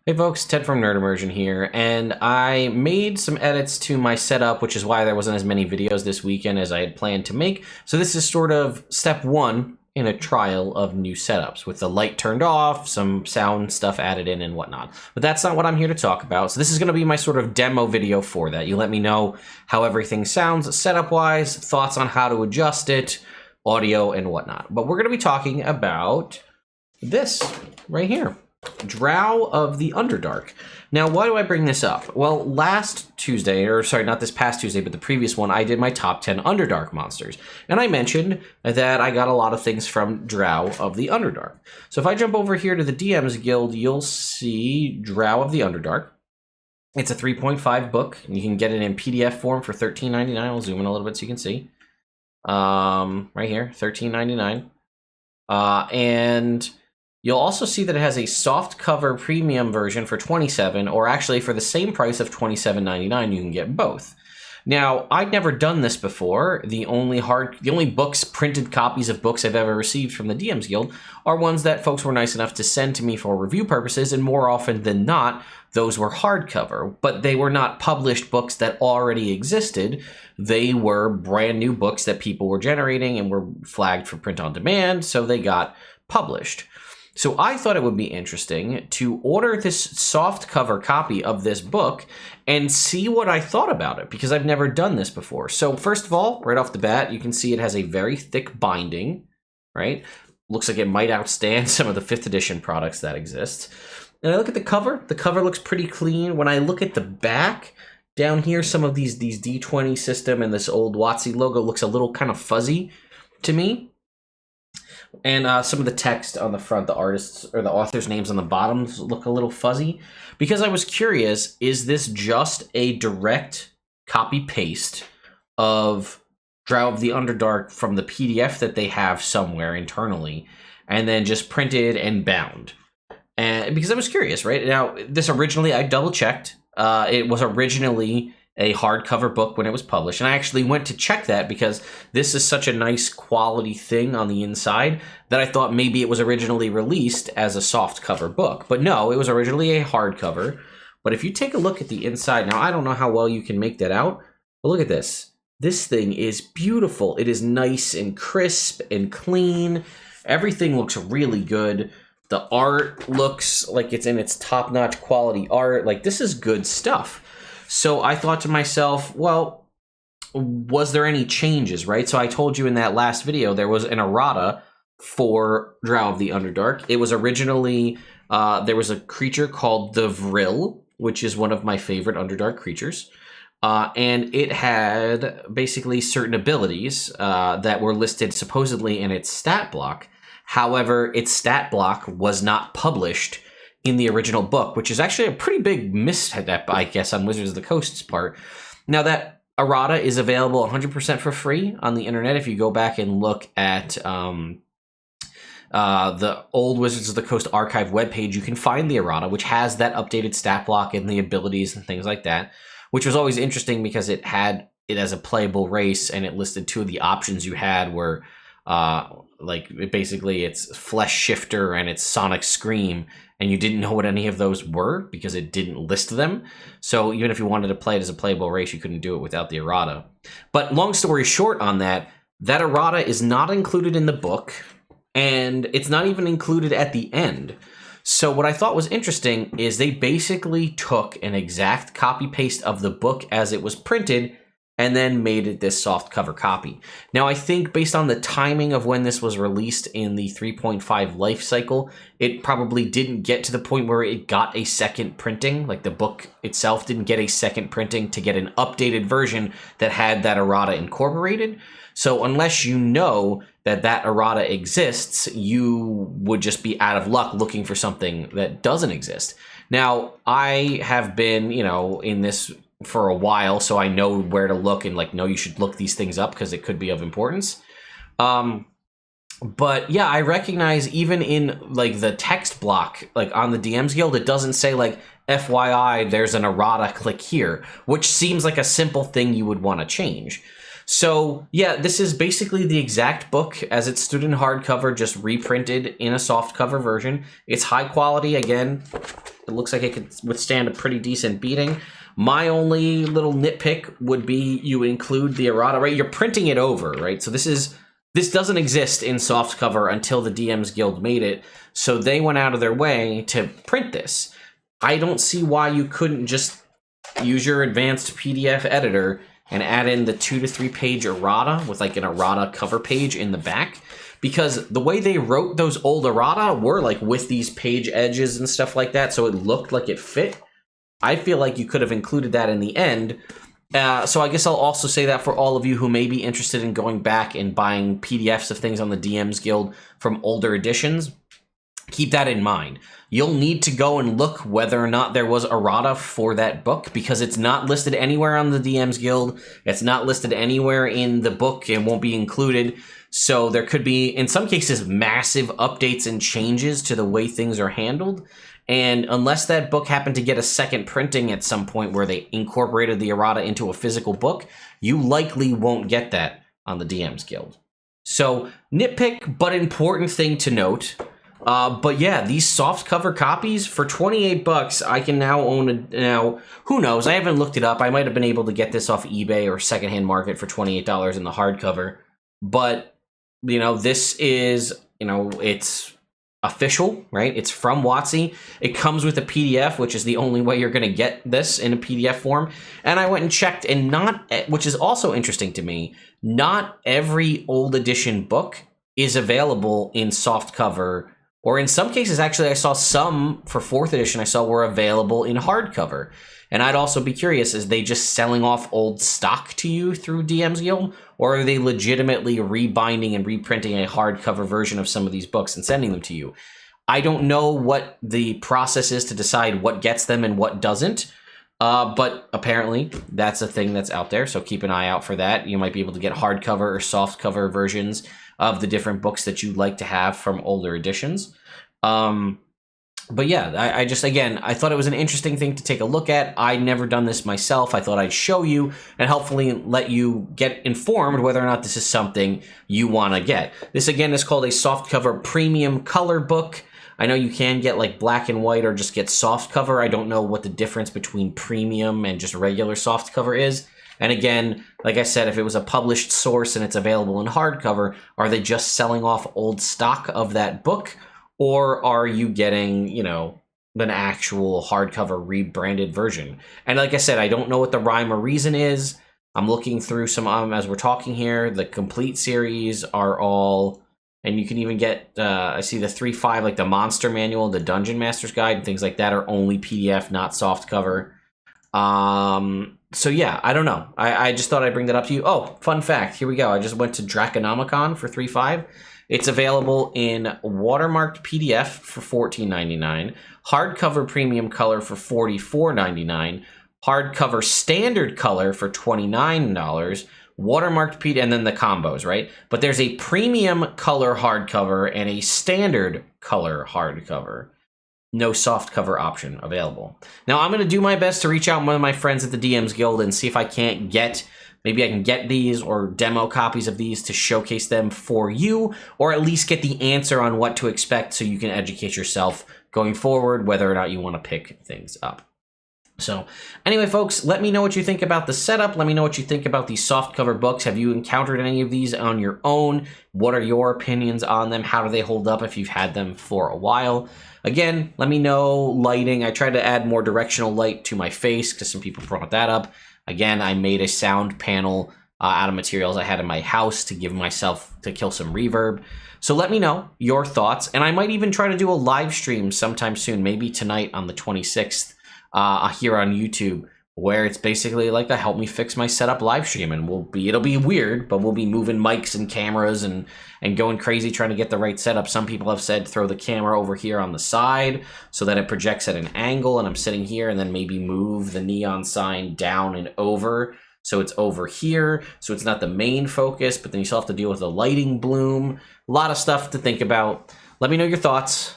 Hey folks, Ted from Immersion here, and I made some edits to my setup, which is why there wasn't as many videos this weekend as I had planned to make. So this is sort of step one in a trial of new setups, with the light turned off, some sound stuff added in and whatnot. But that's not what I'm here to talk about, so this is going to be my sort of demo video for that. You let me know how everything sounds setup-wise, thoughts on how to adjust it, audio and whatnot. But we're going to be talking about this right here. Drow of the Underdark. Now, why do I bring this up? Well, last Tuesday, or sorry, not this past Tuesday, but the previous one, I did my top 10 Underdark monsters. And I mentioned that I got a lot of things from Drow of the Underdark. So if I jump over here to the DM's Guild, you'll see Drow of the Underdark. It's a 3.5 book, and you can get it in PDF form for $13.99. I'll zoom in a little bit so you can see. Right here, $13.99. And you'll also see that it has a soft cover premium version for $27, or actually for the same price of $27.99, you can get both. Now, I'd never done this before. The only books, printed copies of books I've ever received from the DM's Guild are ones that folks were nice enough to send to me for review purposes, and more often than not, those were hardcover. But they were not published books that already existed. They were brand new books that people were generating and were flagged for print on demand, so they got published. So I thought it would be interesting to order this soft cover copy of this book and see what I thought about it, because I've never done this before. So first of all, right off the bat, you can see it has a very thick binding, right? Looks like it might outstand some of the 5th edition products that exist. And I look at the cover looks pretty clean. When I look at the back, down here, some of these D20 system and this old WotC logo looks a little kind of fuzzy to me. And some of the text on the front, the artists or the author's names on the bottom look a little fuzzy. Because I was curious, is this just a direct copy-paste of Drow of the Underdark from the PDF that they have somewhere internally, and then just printed and bound? And because I was curious, right? Now, this originally, I double-checked. It was originally a hardcover book when it was published, and I actually went to check that because this is such a nice quality thing on the inside that I thought maybe it was originally released as a soft cover book. But no, it was originally a hardcover. But if you take a look at the inside, now I don't know how well you can make that out, but look at this. This thing is beautiful. It is nice and crisp and clean. Everything looks really good. The art looks like it's in its top-notch quality art. Like, this is good stuff. So I thought to myself, well, was there any changes, right? So I told you in that last video, there was an errata for Drow of the Underdark. It was originally, there was a creature called the Vril, which is one of my favorite Underdark creatures. And it had basically certain abilities that were listed supposedly in its stat block. However, its stat block was not published in the original book, which is actually a pretty big misstep, I guess, on Wizards of the Coast's part. Now, that errata is available 100% for free on the internet. If you go back and look at the old Wizards of the Coast archive webpage, you can find the errata, which has that updated stat block and the abilities and things like that, which was always interesting because it had it as a playable race, and it listed 2 of the options you had were basically it's Flesh Shifter and it's Sonic Scream, and you didn't know what any of those were because it didn't list them. So even if you wanted to play it as a playable race, you couldn't do it without the errata. But long story short on that, that errata is not included in the book, and it's not even included at the end. So what I thought was interesting is they basically took an exact copy-paste of the book as it was printed and then made it this soft cover copy. Now, I think based on the timing of when this was released in the 3.5 life cycle, it probably didn't get to the point where it got a second printing. Like, the book itself didn't get a second printing to get an updated version that had that errata incorporated. So unless you know that that errata exists, you would just be out of luck looking for something that doesn't exist. Now, I have been, in this for a while, so I know where to look and know you should look these things up because it could be of importance. But yeah, I recognize even in the text block, on the DM's Guild, it doesn't say FYI, there's an errata, click here, which seems like a simple thing you would want to change. So yeah, this is basically the exact book as it stood in hardcover, just reprinted in a softcover version. It's high quality. Again, It looks like it could withstand a pretty decent beating. My only little nitpick would be you include the errata, right? You're printing it over, right? So this doesn't exist in softcover until the DMs Guild made it. So they went out of their way to print this. I don't see why you couldn't just use your advanced PDF editor and add in the 2 to 3 page errata with like an errata cover page in the back. Because the way they wrote those old errata were like with these page edges and stuff like that, so it looked like it fit. I feel like you could have included that in the end. So I guess I'll also say that for all of you who may be interested in going back and buying PDFs of things on the DMs Guild from older editions, keep that in mind. You'll need to go and look whether or not there was errata for that book, because it's not listed anywhere on the DMs Guild. It's not listed anywhere in the book. It won't be included. So there could be, in some cases, massive updates and changes to the way things are handled. And unless that book happened to get a second printing at some point where they incorporated the errata into a physical book, you likely won't get that on the DMs Guild. So nitpick, but important thing to note. But yeah, these softcover copies for 28 bucks, I can now own it. Now, who knows? I haven't looked it up. I might have been able to get this off eBay or secondhand market for $28 in the hardcover. But, you know, this is, you know, it's official, right? It's from WotC. It comes with a PDF, which is the only way you're going to get this in a PDF form. And I went and checked, and which is also interesting to me, not every old edition book is available in softcover. Or in some cases, actually, I saw some for 4th edition I saw were available in hardcover. And I'd also be curious, is they just selling off old stock to you through DMs Guild? Or are they legitimately rebinding and reprinting a hardcover version of some of these books and sending them to you? I don't know what the process is to decide what gets them and what doesn't. But apparently, that's a thing that's out there, so keep an eye out for that. You might be able to get hardcover or softcover versions of the different books that you'd like to have from older editions. But yeah, I just, again, I thought it was an interesting thing to take a look at. I'd never done this myself. I thought I'd show you and hopefully let you get informed whether or not this is something you want to get. This, again, is called a softcover premium color book. I know you can get like black and white or just get softcover. I don't know what the difference between premium and just regular softcover is. And again, like I said, if it was a published source and it's available in hardcover, are they just selling off old stock of that book? Or are you getting, you know, an actual hardcover rebranded version? And like I said, I don't know what the rhyme or reason is. I'm looking through some, as we're talking here, the complete series are all, and you can even get, I see the 3.5, like the Monster Manual, the Dungeon Master's Guide, and things like that are only PDF, not softcover. So yeah, I don't know. I just thought I'd bring that up to you. Oh, fun fact. Here we go. I just went to Draconomicon for 3.5. It's available in watermarked PDF for $14.99, hardcover premium color for $44.99, hardcover standard color for $29, watermarked PDF, and then the combos, right? But there's a premium color hardcover and a standard color hardcover. No softcover option available. Now, I'm going to do my best to reach out to one of my friends at the DMs Guild and see if I can't get, maybe I can get these or demo copies of these to showcase them for you, or at least get the answer on what to expect so you can educate yourself going forward, whether or not you want to pick things up. So anyway, folks, let me know what you think about the setup. Let me know what you think about these softcover books. Have you encountered any of these on your own? What are your opinions on them? How do they hold up if you've had them for a while? Again, let me know lighting. I tried to add more directional light to my face because some people brought that up. Again, I made a sound panel out of materials I had in my house to kill some reverb. So let me know your thoughts, and I might even try to do a live stream sometime soon, maybe tonight on the 26th. Here on YouTube, where it's basically like a help me fix my setup live stream, and it'll be weird, but we'll be moving mics and cameras and going crazy trying to get the right setup. Some people have said throw the camera over here on the side so that it projects at an angle and I'm sitting here, and then maybe move the neon sign down and over so it's over here, so it's not the main focus, but then you still have to deal with the lighting bloom. A lot of stuff to think about. Let me know your thoughts,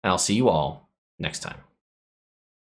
and I'll see you all next time.